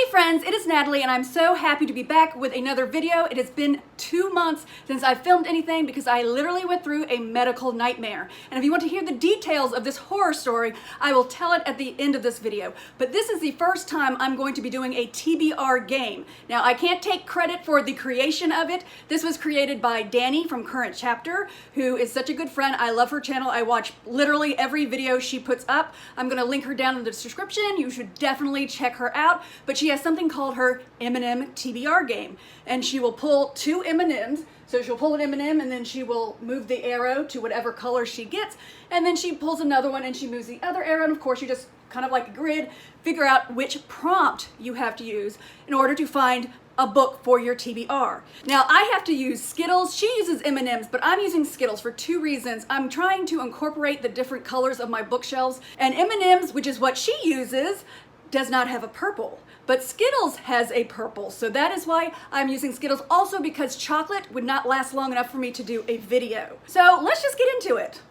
friends, it is Natalie and I'm so happy to be back with another video. It has been 2 months since I filmed anything because I literally went through a medical nightmare. And if you want to hear the details of this horror story, I will tell it at the end of this video. But this is the first time I'm going to be doing a TBR game. Now, I can't take credit for the creation of it. This was created by Dani from Current Chapter, who is such a good friend. I love her channel. I watch literally every video she puts up. I'm going to link her down in the description. You should definitely check her out. But she has something called her M&M'S TBR Game, and she will pull 2 M&Ms. So she'll pull an M&M and then she will move the arrow to whatever color she gets, and then she pulls another one and she moves the other arrow, and of course you just kind of like a grid, figure out which prompt you have to use in order to find a book for your TBR. Now I have to use Skittles. She uses M&Ms, but I'm using Skittles for 2 reasons. I'm trying to incorporate the different colors of my bookshelves, and M&Ms, which is what she uses, does not have a purple. But Skittles has a purple, so that is why I'm using Skittles. Also because chocolate would not last long enough for me to do a video. So let's just get into it.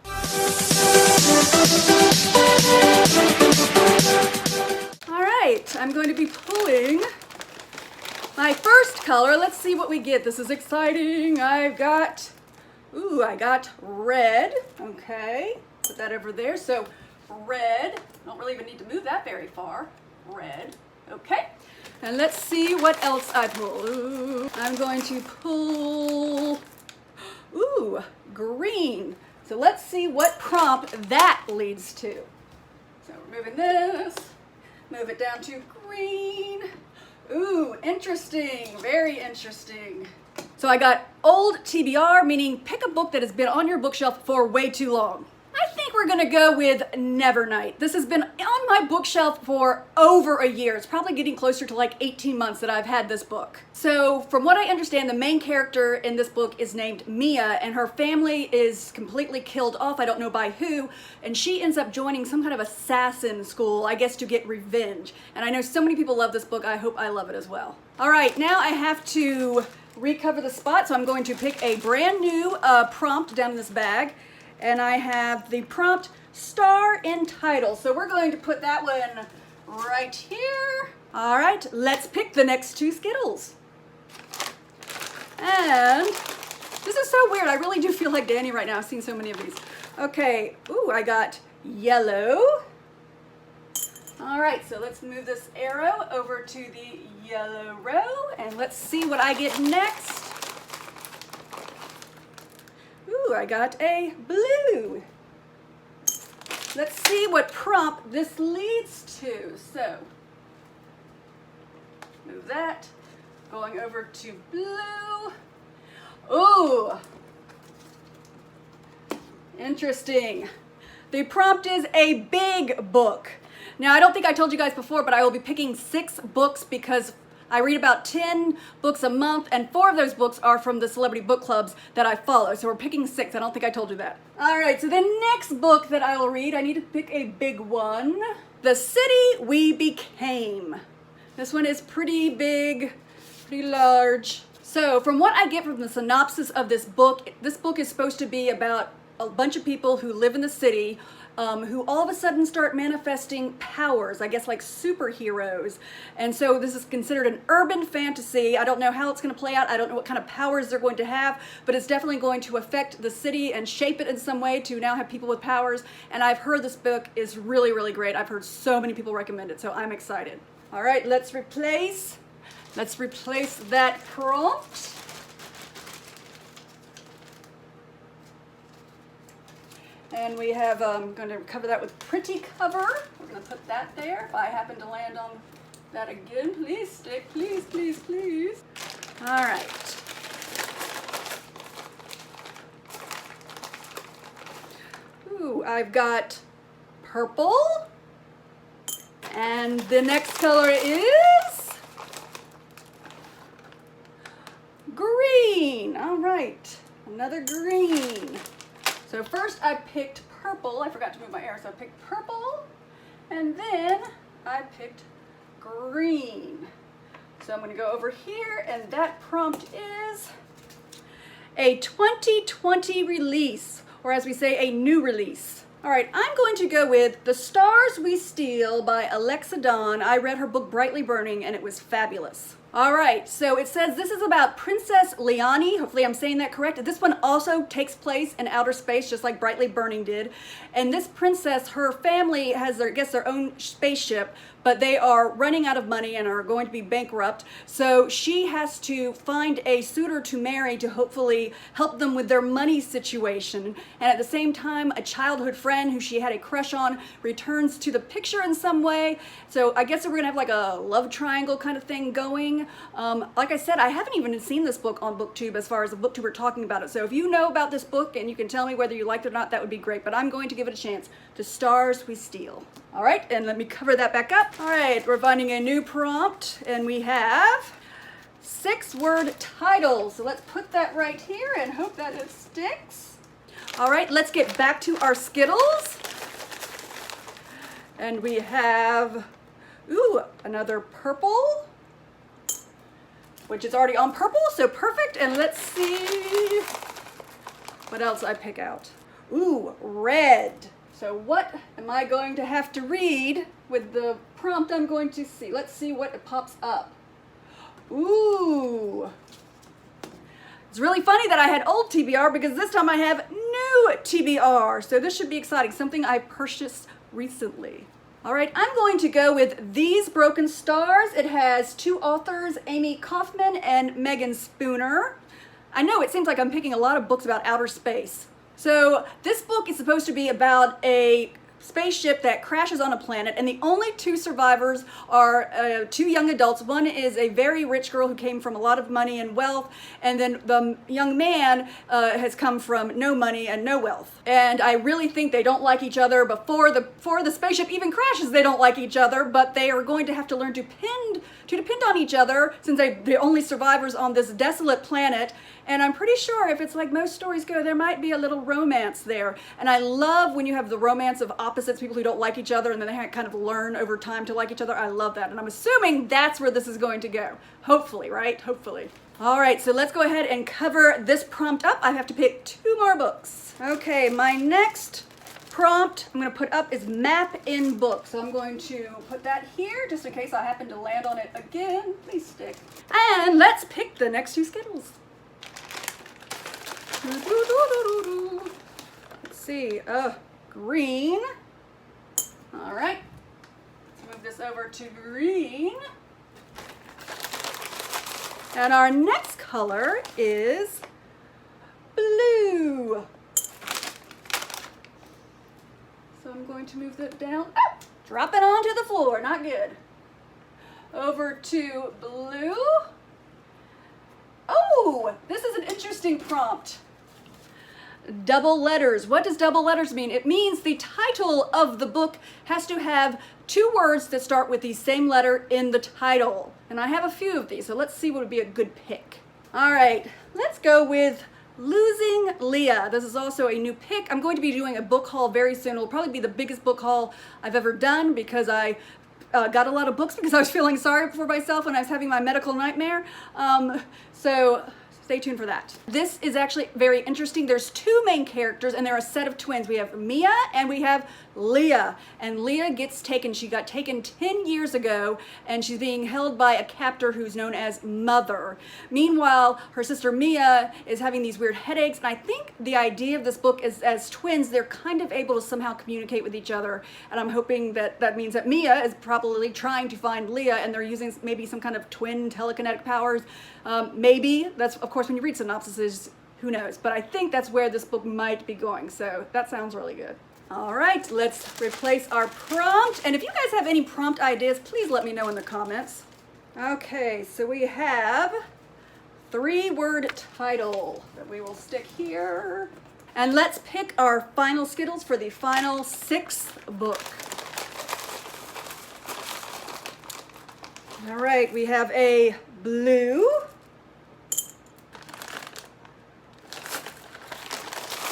All right, I'm going to be pulling my first color. Let's see what we get. This is exciting. I got red. Okay, put that over there. So red, don't really even need to move that very far. Red. Okay, and let's see what else I pull. Ooh, I'm going to pull, green. So let's see what prompt that leads to. So we're moving this, move it down to green. Ooh, interesting, very interesting. So I got old TBR, meaning pick a book that has been on your bookshelf for way too long. I think we're gonna go with Nevernight. This has been on my bookshelf for over a year. It's probably getting closer to like 18 months that I've had this book. So from what I understand, the main character in this book is named Mia, and her family is completely killed off. I don't know by who, and she ends up joining some kind of assassin school, I guess, to get revenge. And I know so many people love this book. I hope I love it as well. All right, now I have to recover the spot, so I'm going to pick a brand new prompt down in this bag. And I have the prompt star in title. So we're going to put that one right here. All right, let's pick the next 2 Skittles. And this is so weird. I really do feel like Dani right now. I've seen so many of these. Okay, ooh, I got yellow. All right, so let's move this arrow over to the yellow row, and let's see what I get next. Ooh, I got a blue. Let's see what prompt this leads to. So, move that, going over to blue. Ooh, interesting. The prompt is a big book. Now, I don't think I told you guys before, but I will be picking 6 books because I read about 10 books a month, and 4 of those books are from the celebrity book clubs that I follow. So we're picking 6. I don't think I told you that. All right, so the next book that I will read, I need to pick a big one. The City We Became. This one is pretty big, pretty large. So from what I get from the synopsis of this book is supposed to be about a bunch of people who live in the city who all of a sudden start manifesting powers, I guess like superheroes. And so this is considered an urban fantasy. I don't know how it's going to play out. I don't know what kind of powers they're going to have, but it's definitely going to affect the city and shape it in some way to now have people with powers. And I've heard this book is really, really great. I've heard so many people recommend it, so I'm excited. All right, let's replace that prompt. And we have, I'm going to cover that with pretty cover. We're going to put that there. If I happen to land on that again, please stick, please, please, please. All right. Ooh, I've got purple. And the next color is green. All right, another green. So first I picked purple. I forgot to move my arrow, so I picked purple. And then I picked green. So I'm going to go over here, and that prompt is a 2020 release, or as we say, a new release. All right, I'm going to go with The Stars We Steal by Alexa Dawn. I read her book Brightly Burning and it was fabulous. All right, so it says this is about Princess Liani. Hopefully I'm saying that correct. This one also takes place in outer space, just like Brightly Burning did. And this princess, her family has their own spaceship, but they are running out of money and are going to be bankrupt. So she has to find a suitor to marry to hopefully help them with their money situation. And at the same time, a childhood friend who she had a crush on returns to the picture in some way. So I guess we're gonna have like a love triangle kind of thing going. Like I said, I haven't even seen this book on BookTube as far as the BookTuber talking about it. So if you know about this book and you can tell me whether you liked it or not, that would be great. But I'm going to give it a chance. The Stars We Steal. All right, and let me cover that back up. All right, we're finding a new prompt, and we have 6-word titles. So let's put that right here and hope that it sticks. All right, let's get back to our Skittles. And we have, ooh, another purple, which is already on purple, so perfect. And let's see what else I pick out. Ooh, red. So what am I going to have to read with the prompt I'm going to see? Let's see what pops up. Ooh. It's really funny that I had old TBR because this time I have new TBR. So this should be exciting, something I purchased recently. All right, I'm going to go with These Broken Stars. It has 2 authors, Amy Kaufman and Megan Spooner. I know it seems like I'm picking a lot of books about outer space. So this book is supposed to be about a spaceship that crashes on a planet, and the only 2 survivors are 2 young adults. One is a very rich girl who came from a lot of money and wealth, and then the young man has come from no money and no wealth. And I really think they don't like each other. Before the spaceship even crashes, they don't like each other, but they are going to have to learn to depend on each other since they're the only survivors on this desolate planet. And I'm pretty sure if it's like most stories go, there might be a little romance there. And I love when you have the romance of opposites, people who don't like each other, and then they kind of learn over time to like each other. I love that. And I'm assuming that's where this is going to go. Hopefully, right? Hopefully. All right, so let's go ahead and cover this prompt up. I have to pick 2 more books. Okay, my next prompt I'm going to put up is map in book. So I'm going to put that here just in case I happen to land on it again. Please stick. And let's pick the next 2 Skittles. Let's see, green. All right, let's move this over to green. And our next color is blue. So I'm going to move that down, drop it onto the floor, not good. Over to blue. Oh, this is an interesting prompt. Double letters. What does double letters mean? It means the title of the book has to have 2 words that start with the same letter in the title. And I have a few of these, so let's see what would be a good pick. All right, let's go with Losing Leah. This is also a new pick. I'm going to be doing a book haul very soon. It'll probably be the biggest book haul I've ever done because I got a lot of books because I was feeling sorry for myself when I was having my medical nightmare. So stay tuned for that. This is actually very interesting. There's 2 main characters and they're a set of twins. We have Mia and we have Leah. And Leah gets taken. She got taken 10 years ago and she's being held by a captor who's known as Mother. Meanwhile, her sister Mia is having these weird headaches. And I think the idea of this book is as twins, they're kind of able to somehow communicate with each other. And I'm hoping that that means that Mia is probably trying to find Leah and they're using maybe some kind of twin telekinetic powers. Maybe. That's, of course, when you read synopsises, who knows? But I think that's where this book might be going. So that sounds really good. All right, let's replace our prompt. And if you guys have any prompt ideas, please let me know in the comments. Okay, so we have 3-word title that we will stick here. And let's pick our final Skittles for the final 6th book. All right, we have a blue.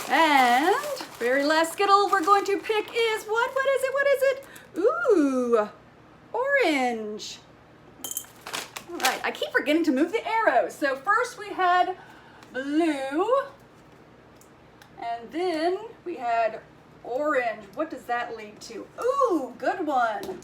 And very last Skittle we're going to pick is what? What is it? What is it? Ooh, orange. All right, I keep forgetting to move the arrows. So first we had blue, and then we had orange. What does that lead to? Ooh, good one.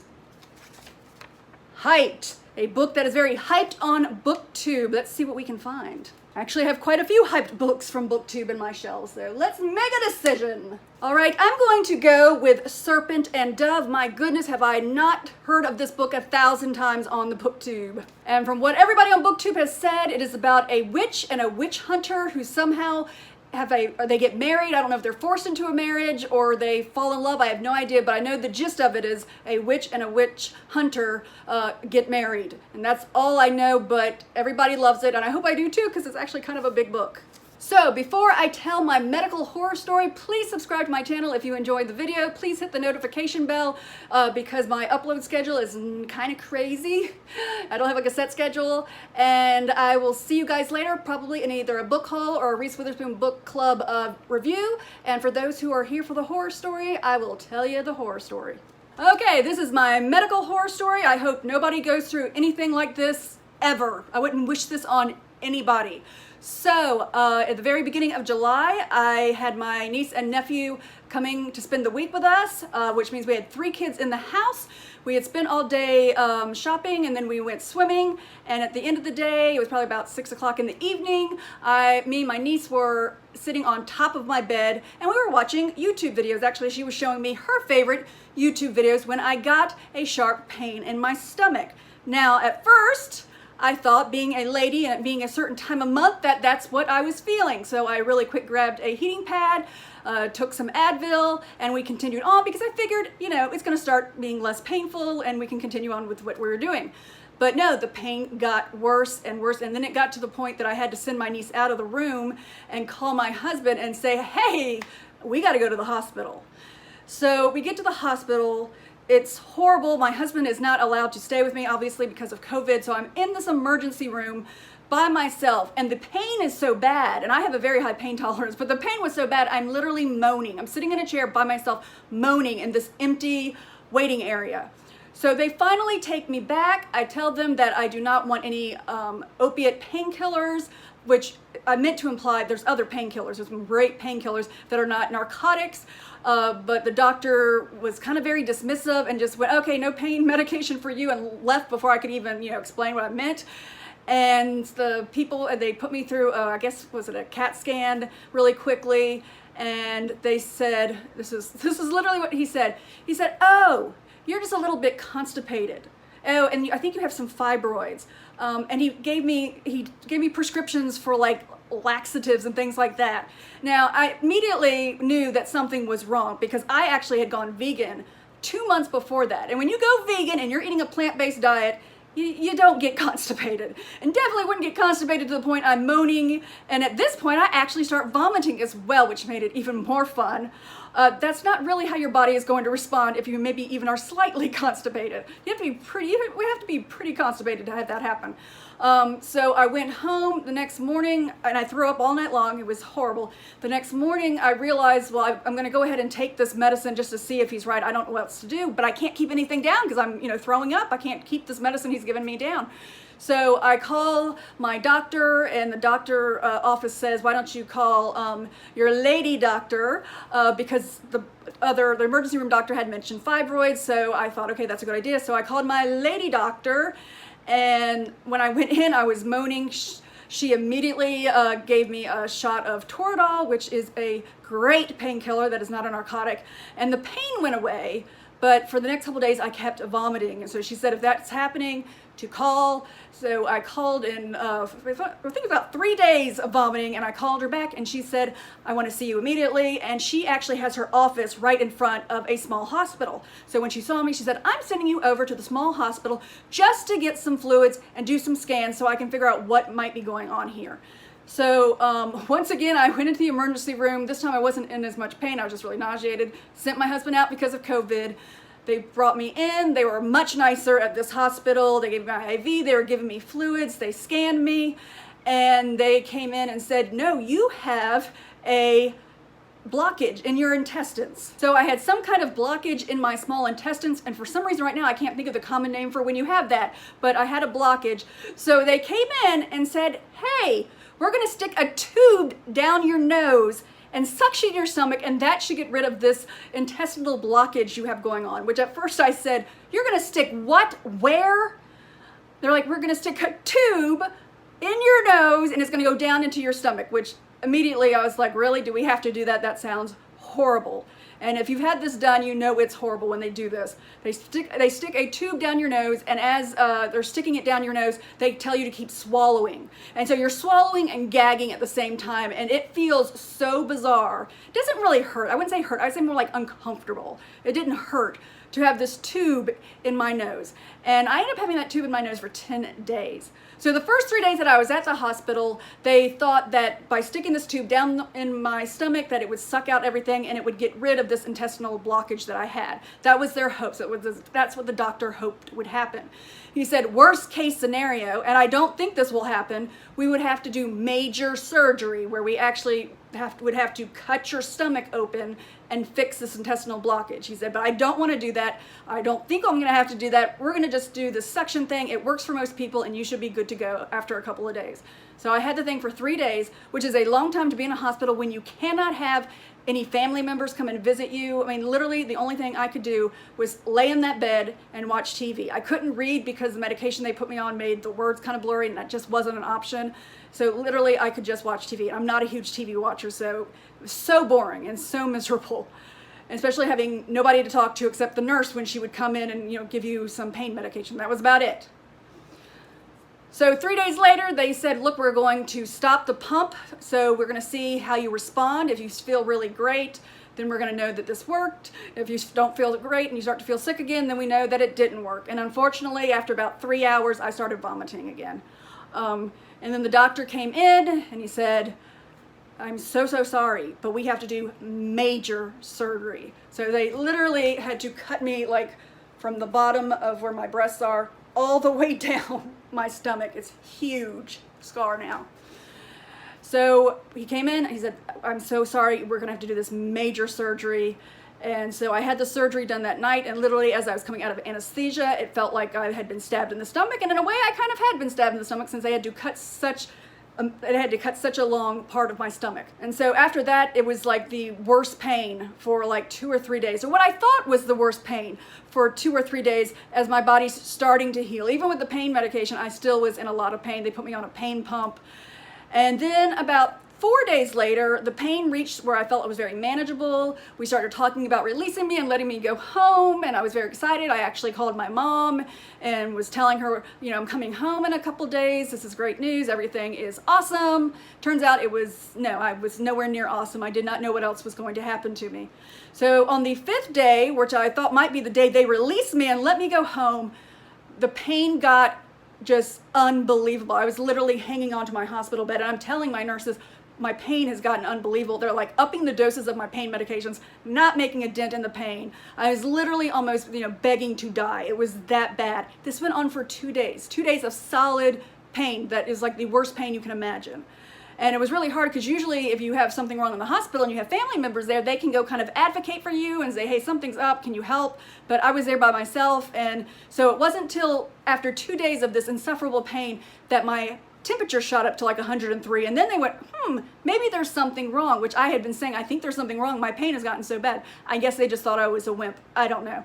Hyped. A book that is very hyped on BookTube. Let's see what we can find. I actually have quite a few hyped books from BookTube in my shelves, so let's make a decision. All right, I'm going to go with Serpent and Dove. My goodness, have I not heard of this book 1,000 times on the BookTube. And from what everybody on BookTube has said, it is about a witch and a witch hunter who somehow they get married. I don't know if they're forced into a marriage or they fall in love. I have no idea, but I know the gist of it is a witch and a witch hunter get married. And that's all I know, but everybody loves it, and I hope I do too, because it's actually kind of a big book. So before I tell my medical horror story, please subscribe to my channel if you enjoyed the video. Please hit the notification bell because my upload schedule is kind of crazy. I don't have like a set schedule, and I will see you guys later, probably in either a book haul or a Reese Witherspoon book club review. And for those who are here for the horror story, I will tell you the horror story. Okay, this is my medical horror story. I hope nobody goes through anything like this ever. I wouldn't wish this on anybody. So at the very beginning of July, I had my niece and nephew coming to spend the week with us, which means we had 3 kids in the house. We had spent all day shopping, and then we went swimming. And at the end of the day, it was probably about 6 o'clock in the evening, me and my niece were sitting on top of my bed, and we were watching YouTube videos. Actually, she was showing me her favorite YouTube videos when I got a sharp pain in my stomach. Now, at first, I thought, being a lady and it being a certain time of month, that's what I was feeling. So I really quick grabbed a heating pad, took some Advil, and we continued on because I figured, you know, it's going to start being less painful and we can continue on with what we were doing. But no, the pain got worse and worse, and then it got to the point that I had to send my niece out of the room and call my husband and say, hey, we got to go to the hospital. So we get to the hospital. It's horrible. My husband is not allowed to stay with me, obviously, because of COVID. So I'm in this emergency room by myself, and the pain is so bad, and I have a very high pain tolerance, but the pain was so bad, I'm literally moaning. I'm sitting in a chair by myself, moaning in this empty waiting area. So they finally take me back. I tell them that I do not want any opiate painkillers, which I meant to imply there's other painkillers. There's some great painkillers that are not narcotics. But the doctor was kind of very dismissive and just went, okay, no pain medication for you, and left before I could even, you know, explain what I meant. And the people, they put me through, I guess, was it a CAT scan really quickly? And they said, this is literally what he said. He said, oh, you're just a little bit constipated. Oh, and I think you have some fibroids. And he gave me prescriptions for like laxatives and things like that. Now, I immediately knew that something was wrong because I actually had gone vegan 2 months before that. And when you go vegan and you're eating a plant-based diet, you don't get constipated, and definitely wouldn't get constipated to the point I'm moaning. And at this point, I actually start vomiting as well, which made it even more fun. That's not really how your body is going to respond if you maybe even are slightly constipated. We have to be pretty constipated to have that happen. So I went home the next morning and I threw up all night long. It was horrible. The next morning I realized, well, I'm going to go ahead and take this medicine just to see if he's right. I don't know what else to do, but I can't keep anything down because I'm, you know, throwing up. I can't keep this medicine he's given me down. So I call my doctor, and the doctor office says, why don't you call your lady doctor, because the emergency room doctor had mentioned fibroids. So I thought, okay, that's a good idea. So I called my lady doctor, and when I went in, I was moaning. She immediately gave me a shot of Toradol, which is a great painkiller that is not a narcotic, and the pain went away. But for the next couple of days, I kept vomiting. And so she said, if that's happening, to call. So I called in, I think about 3 days of vomiting, and I called her back, and she said, I want to see you immediately. And she actually has her office right in front of a small hospital. So when she saw me, she said, I'm sending you over to the small hospital just to get some fluids and do some scans so I can figure out what might be going on here. So once again, I went into the emergency room. This time I wasn't in as much pain. I was just really nauseated. Sent my husband out because of COVID. They brought me in. They were much nicer at this hospital. They gave me my IV. They were giving me fluids. They scanned me. And they came in and said, no, you have a blockage in your intestines. So I had some kind of blockage in my small intestines, and for some reason right now I can't think of the common name for when you have that, but I had a blockage. So they came in and said, hey, we're going to stick a tube down your nose and suction your stomach, and that should get rid of this intestinal blockage you have going on, which at first I said, you're gonna stick what, where? They're like, we're gonna stick a tube in your nose and it's gonna go down into your stomach, which immediately I was like, really, do we have to do that? That sounds horrible. And if you've had this done, you know it's horrible when they do this. They stick a tube down your nose, and as they're sticking it down your nose, they tell you to keep swallowing. And so you're swallowing and gagging at the same time, and it feels so bizarre. It doesn't really hurt. I wouldn't say hurt. I would say more like uncomfortable. It didn't hurt to have this tube in my nose. And I ended up having that tube in my nose for 10 days. So the first 3 days that I was at the hospital, they thought that by sticking this tube down in my stomach that it would suck out everything and it would get rid of this intestinal blockage that I had. That was their hopes. That's what the doctor hoped would happen. He said, worst case scenario, and I don't think this will happen, we would have to do major surgery where we actually would have to cut your stomach open and fix this intestinal blockage. He said, but I don't want to do that. I don't think I'm going to have to do that. We're going to just do the suction thing. It works for most people and you should be good to go after a couple of days. So I had the thing for 3 days, which is a long time to be in a hospital when you cannot have any family members come and visit you. I mean, literally the only thing I could do was lay in that bed and watch TV. I couldn't read because the medication they put me on made the words kind of blurry, and that just wasn't an option. So literally I could just watch TV. I'm not a huge TV watcher, so it was so boring and so miserable. Especially having nobody to talk to except the nurse when she would come in and give you some pain medication. That was about it. So 3 days later, they said, look, we're going to stop the pump. So we're going to see how you respond. If you feel really great, then we're going to know that this worked. If you don't feel great and you start to feel sick again, then we know that it didn't work. And unfortunately, after about 3 hours, I started vomiting again. And then the doctor came in and he said, I'm so sorry, but we have to do major surgery. So they literally had to cut me like from the bottom of where my breasts are all the way down my stomach. It's huge scar now. So he came in, he said, I'm so sorry, we're gonna have to do this major surgery. And so I had the surgery done that night, and literally as I was coming out of anesthesia, it felt like I had been stabbed in the stomach, and in a way I kind of had been stabbed in the stomach since they had to cut such a long part of my stomach. And so after that, it was like the worst pain for like 2 or 3 days, or what I thought was the worst pain for 2 or 3 days as my body's starting to heal. Even with the pain medication, I still was in a lot of pain. They put me on a pain pump. And then about 4 days later, the pain reached where I felt it was very manageable. We started talking about releasing me and letting me go home, and I was very excited. I actually called my mom and was telling her, I'm coming home in a couple days. This is great news. Everything is awesome. Turns out I was nowhere near awesome. I did not know what else was going to happen to me. So on the 5th day, which I thought might be the day they released me and let me go home, the pain got just unbelievable. I was literally hanging onto my hospital bed, and I'm telling my nurses, my pain has gotten unbelievable. They're like upping the doses of my pain medications, not making a dent in the pain. I was literally almost, begging to die. It was that bad. This went on for 2 days, 2 days of solid pain that is like the worst pain you can imagine. And it was really hard because usually if you have something wrong in the hospital and you have family members there, they can go kind of advocate for you and say, hey, something's up, can you help? But I was there by myself. And so it wasn't till after 2 days of this insufferable pain that my temperature shot up to like 103, and then they went, maybe there's something wrong, which I had been saying, I think there's something wrong. My pain has gotten so bad. I guess they just thought I was a wimp. I don't know.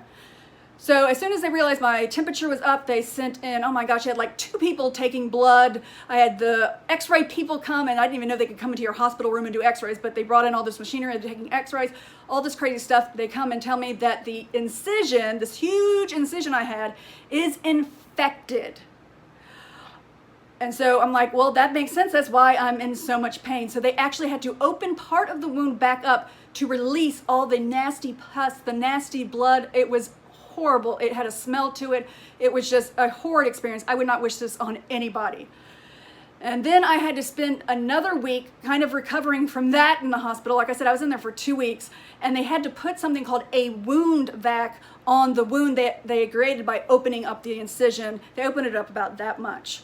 So as soon as they realized my temperature was up, they sent in, oh my gosh, I had like 2 people taking blood. I had the x-ray people come, and I didn't even know they could come into your hospital room and do x-rays, but they brought in all this machinery and taking x-rays, all this crazy stuff. They come and tell me that the incision, this huge incision I had, is infected. And so I'm like, well, that makes sense. That's why I'm in so much pain. So they actually had to open part of the wound back up to release all the nasty pus, the nasty blood. It was horrible. It had a smell to it. It was just a horrid experience. I would not wish this on anybody. And then I had to spend another week kind of recovering from that in the hospital. Like I said, I was in there for 2 weeks, and they had to put something called a wound vac on the wound that they created by opening up the incision. They opened it up about that much.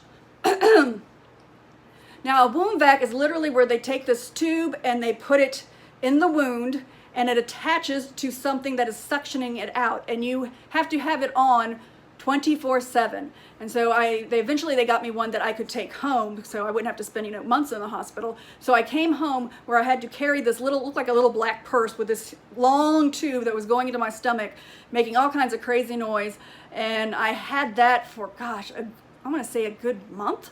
Now, a wound vac is literally where they take this tube and they put it in the wound, and it attaches to something that is suctioning it out, and you have to have it on 24/7. And so they eventually got me one that I could take home, so I wouldn't have to spend, months in the hospital. So I came home where I had to carry this looked like a little black purse with this long tube that was going into my stomach, making all kinds of crazy noise. And I had that for, gosh, I want to say a good month.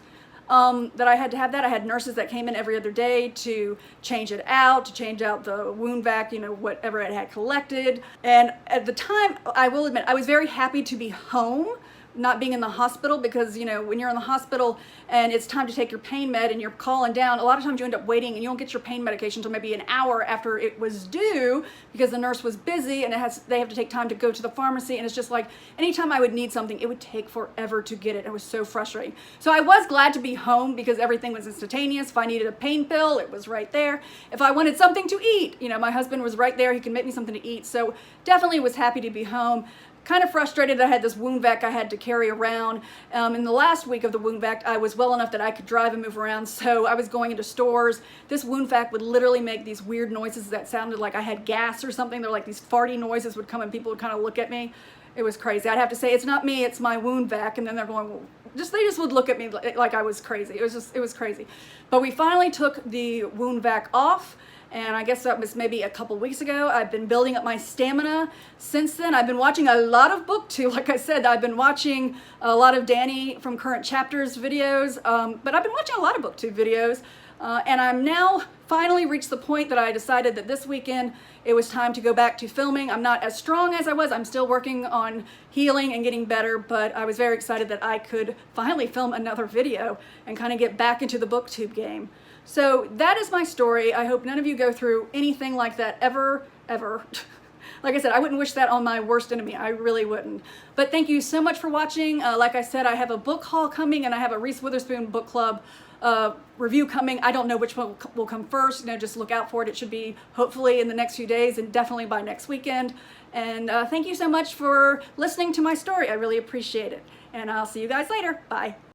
That I had to have that. I had nurses that came in every other day to change it out, to change out the wound vac, whatever it had collected. And at the time, I will admit, I was very happy to be home, not being in the hospital, because when you're in the hospital and it's time to take your pain med and you're calling down, a lot of times you end up waiting and you don't get your pain medication until maybe an hour after it was due, because the nurse was busy and they have to take time to go to the pharmacy. And it's just like, anytime I would need something, it would take forever to get it. It was so frustrating. So I was glad to be home because everything was instantaneous. If I needed a pain pill, it was right there. If I wanted something to eat, my husband was right there. He could make me something to eat. So definitely was happy to be home. Kind of frustrated I had this wound vac I had to carry around. In the last week of the wound vac, I was well enough that I could drive and move around, so I was going into stores. This wound vac would literally make these weird noises that sounded like I had gas or something. They're like these farty noises would come and people would kind of look at me. It was crazy. I'd have to say, it's not me, it's my wound vac, and then they're going, they just would look at me like I was crazy. It was crazy. But we finally took the wound vac off. And I guess that was maybe a couple weeks ago. I've been building up my stamina since then. I've been watching a lot of BookTube. Like I said, I've been watching a lot of Dani from Current Chapters videos, but I've been watching a lot of BookTube videos. And I'm now finally reached the point that I decided that this weekend it was time to go back to filming. I'm not as strong as I was. I'm still working on healing and getting better, but I was very excited that I could finally film another video and kind of get back into the BookTube game. So that is my story. I hope none of you go through anything like that ever. Like I said, I wouldn't wish that on my worst enemy. I really wouldn't. But thank you so much for watching. Like I said, I have a book haul coming and I have a Reese Witherspoon book club review coming. I don't know which one will come first. Just look out for it. It should be hopefully in the next few days and definitely by next weekend. And thank you so much for listening to my story. I really appreciate it. And I'll see you guys later. Bye.